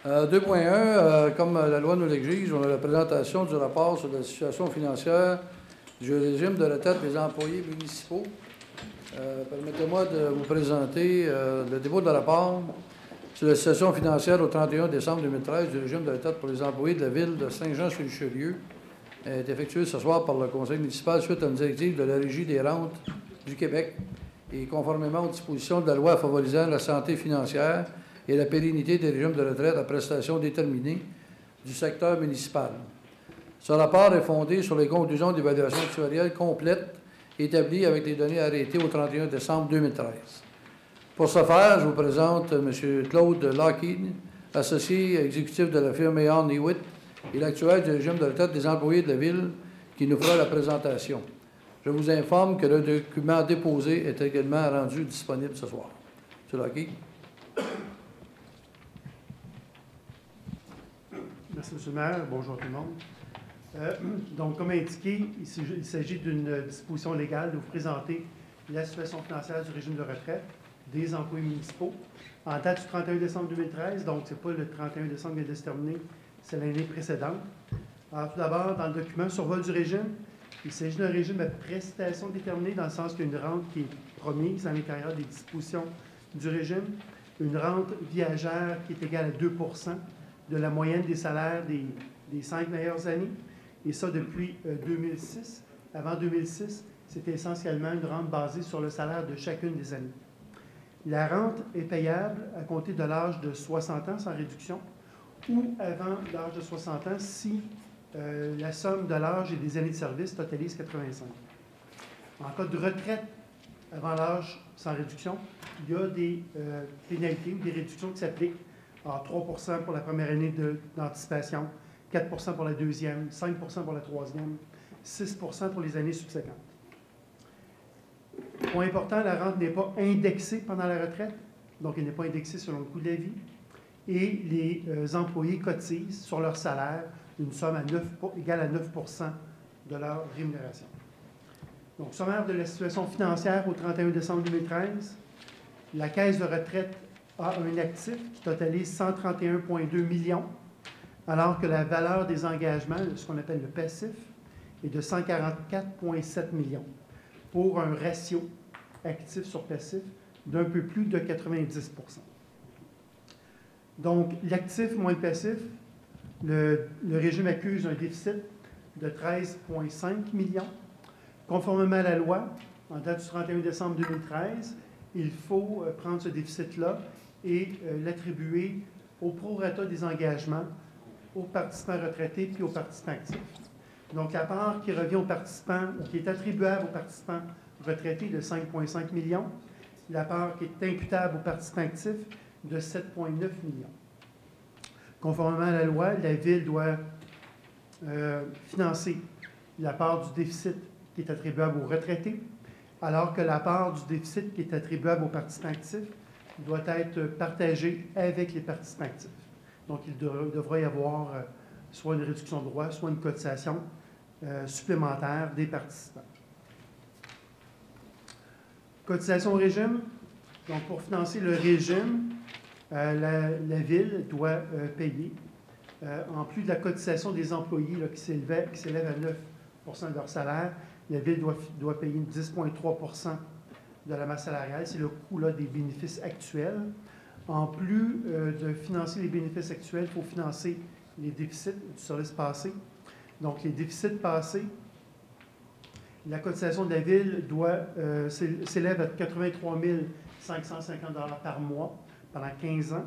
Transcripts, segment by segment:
2.1, comme la loi nous l'exige, on a la présentation du rapport sur la situation financière du régime de retraite des employés municipaux. Permettez-moi de vous présenter le dépôt de rapport sur la situation financière au 31 décembre 2013 du régime de retraite pour les employés de la ville de Saint-Jean-sur-Richelieu. Est effectué ce soir par le conseil municipal suite à une directive de la Régie des rentes du Québec et conformément aux dispositions de la loi favorisant la santé financière et la pérennité des régimes de retraite à prestations déterminées du secteur municipal. Ce rapport est fondé sur les conclusions d'évaluation actuarielle complète établies avec les données arrêtées au 31 décembre 2013. Pour ce faire, je vous présente M. Claude Lockheed, associé exécutif de la firme Aon Hewitt et l'actuaire du régime de retraite des employés de la ville, qui nous fera la présentation. Je vous informe que le document déposé est également rendu disponible ce soir. M. Lockheed. Merci, M. le maire. Bonjour tout le monde. Donc, comme indiqué, il s'agit d'une disposition légale de vous présenter la situation financière du régime de retraite des employés municipaux en date du 31 décembre 2013. Donc, ce n'est pas le 31 décembre qui vient de se terminer, c'est l'année précédente. Alors, tout d'abord, dans le document survol du régime, il s'agit d'un régime à prestation déterminée dans le sens qu'il y a une rente qui est promise à l'intérieur des dispositions du régime, une rente viagère qui est égale à 2 de la moyenne des salaires des 5 meilleures années, et ça depuis 2006. Avant 2006, c'était essentiellement une rente basée sur le salaire de chacune des années. La rente est payable à compter de l'âge de 60 ans sans réduction ou avant l'âge de 60 ans si la somme de l'âge et des années de service totalise 85. En cas de retraite avant l'âge sans réduction, il y a des pénalités ou des réductions qui s'appliquent à 3 pour la première année d'anticipation, 4 pour la deuxième, 5 pour la troisième, 6 pour les années subséquentes. Point important, la rente n'est pas indexée pendant la retraite, donc elle n'est pas indexée selon le coût de la vie, et les employés cotisent sur leur salaire une somme égale à 9 de leur rémunération. Donc, sommaire de la situation financière au 31 décembre 2013, la Caisse de retraite a un actif qui totalise 131,2 millions, alors que la valeur des engagements, ce qu'on appelle le passif, est de 144,7 millions, pour un ratio actif sur passif d'un peu plus de 90 %. Donc, l'actif moins le passif, le régime accuse un déficit de 13,5 millions. Conformément à la loi, en date du 31 décembre 2013, il faut prendre ce déficit-là et l'attribuer au prorata des engagements, aux participants retraités puis aux participants actifs. Donc, la part qui revient aux participants, ou qui est attribuable aux participants retraités de 5,5 millions, la part qui est imputable aux participants actifs de 7,9 millions. Conformément à la loi, la Ville doit financer la part du déficit qui est attribuable aux retraités, alors que la part du déficit qui est attribuable aux participants actifs doit être partagée avec les participants actifs. Donc, il devrait y avoir soit une réduction de droits, soit une cotisation supplémentaire des participants. Cotisation au régime. Donc, pour financer le régime, la Ville doit payer, en plus de la cotisation des employés là, qui s'élève à 9 de leur salaire, la Ville doit payer 10,3 de la masse salariale. C'est le coût là, des bénéfices actuels. En plus de financer les bénéfices actuels, il faut financer les déficits du service passé. Donc, les déficits passés, la cotisation de la Ville s'élève à 83 550 $ par mois pendant 15 ans,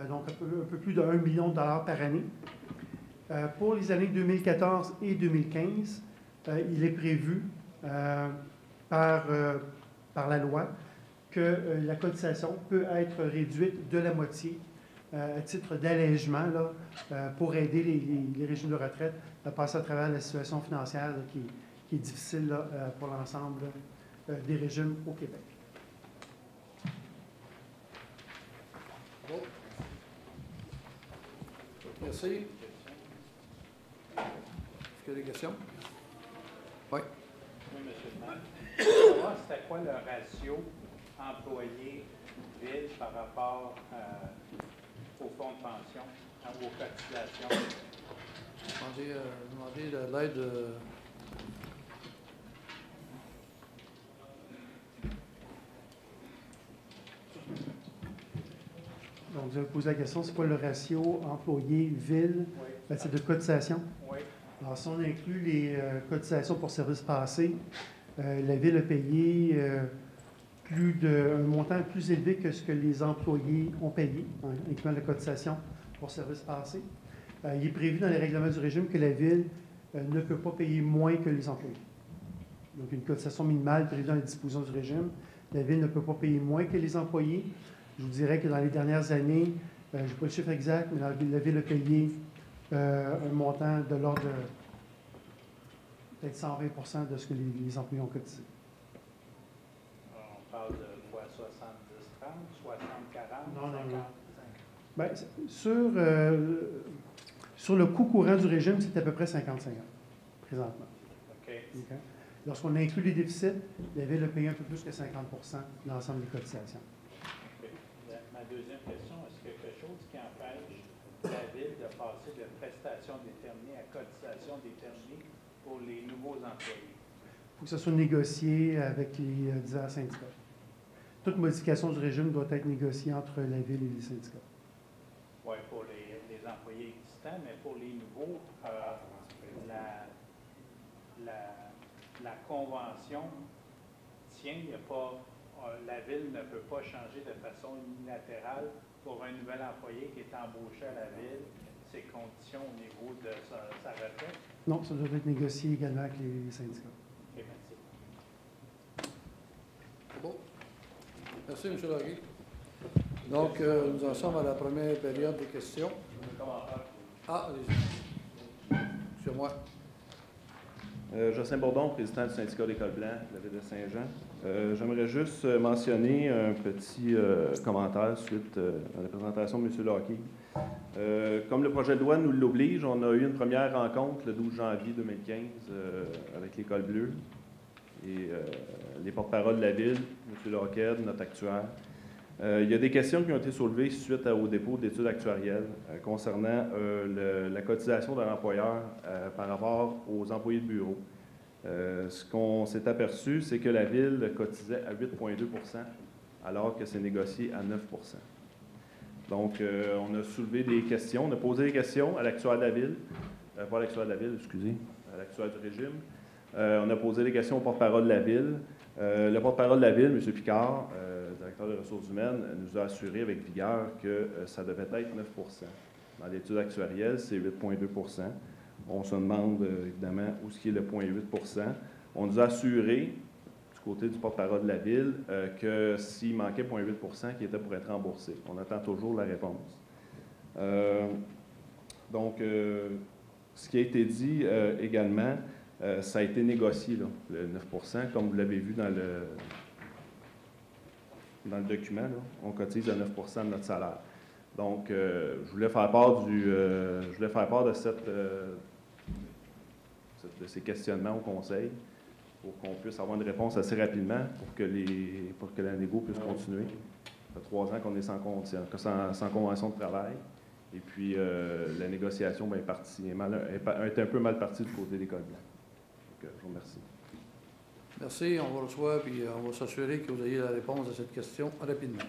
donc un peu plus de 1 million de dollars par année. Pour les années 2014 et 2015, il est prévu par la loi que la cotisation peut être réduite de la moitié à titre d'allègement pour aider les régimes de retraite à passer à travers la situation financière là, qui est difficile là, pour l'ensemble des régimes au Québec. Bon. Merci. Est-ce qu'il y a des questions? Oui. Oui, M. le maire. Savoir c'était quoi le ratio employé-ville par rapport au fonds de pension, aux cotisations. Demander de l'aide. Donc, vous avez posé la question, c'est quoi le ratio employé-ville Oui. ben, c'est de cotisation? Oui. Alors, si on inclut les cotisations pour services passés, la Ville a payé un montant plus élevé que ce que les employés ont payé, hein, incluant la cotisation pour services passés. Il est prévu dans les règlements du régime que la Ville ne peut pas payer moins que les employés. Donc, une cotisation minimale prévue dans les dispositions du régime. La Ville ne peut pas payer moins que les employés. Je vous dirais que dans les dernières années, je n'ai pas le chiffre exact, mais la Ville a payé un montant de l'ordre de peut-être 120 de ce que les employés ont cotisé. On parle de quoi, 70-30, 60-40, Non, non, 50? non. Bien, sur le coût courant du régime, c'est à peu près 50-50, présentement. OK. Okay? Lorsqu'on inclut les déficits, la Ville a payé un peu plus que 50 de l'ensemble des cotisations. Okay. Ma deuxième question, est-ce qu'il y a quelque chose qui empêche la Ville de passer de prestations déterminées à cotisations déterminées pour les nouveaux employés? Il faut que ça soit négocié avec les divers syndicats. Toute modification du régime doit être négociée entre la Ville et les syndicats. Oui, pour les employés existants, mais pour les nouveaux, la convention tient, il n'y a pas, la Ville ne peut pas changer de façon unilatérale pour un nouvel employé qui est embauché à la Ville, ses conditions au niveau de sa retraite? Non, ça doit être négocié également avec les syndicats. OK, merci. C'est bon? Merci, M. Laguerre. Donc, nous en sommes à la première période de questions. Ah, allez-y. Sur moi. Jocelyn Bourdon, président du syndicat d'École Blanc de la Ville de Saint-Jean. J'aimerais juste mentionner un petit commentaire suite à la présentation de M. Laguerre. Comme le projet de loi nous l'oblige, on a eu une première rencontre le 12 janvier 2015 avec l'École bleue et les porte-paroles de la Ville, M. Laguerre, notre actuaire. Il y a des questions qui ont été soulevées suite au dépôt d'études actuarielles concernant la cotisation de l'employeur par rapport aux employés de bureau. Ce qu'on s'est aperçu, c'est que la Ville cotisait à 8,2 % alors que c'est négocié à 9 %. Donc, on a soulevé des questions, on a posé des questions à l'actuaire de la Ville, pas à l'actuaire de la Ville, excusez, à l'actuaire du régime. On a posé des questions au porte-parole de la Ville. Le porte-parole de la Ville, M. Picard, directeur des ressources humaines, nous a assuré avec vigueur que ça devait être 9 %. Dans l'étude actuarielle, c'est 8,2 %. On se demande évidemment où est-ce qu'il y a le 0,8 %. On nous a assuré, du côté du porte-parole de la Ville, que s'il manquait 0,8 % qui était pour être remboursé. On attend toujours la réponse. Donc, ce qui a été dit également, ça a été négocié, là, le 9 % comme vous l'avez vu dans le document. Là, on cotise à 9 % de notre salaire. Donc, je voulais faire part de ces questionnements au Conseil pour qu'on puisse avoir une réponse assez rapidement pour que la négo puisse continuer. Ça fait 3 ans qu'on est sans convention de travail. Et puis, la négociation est un peu mal partie du côté des École Blanc. Donc, je vous remercie. Merci, on vous reçoit, puis on va s'assurer que vous ayez la réponse à cette question rapidement.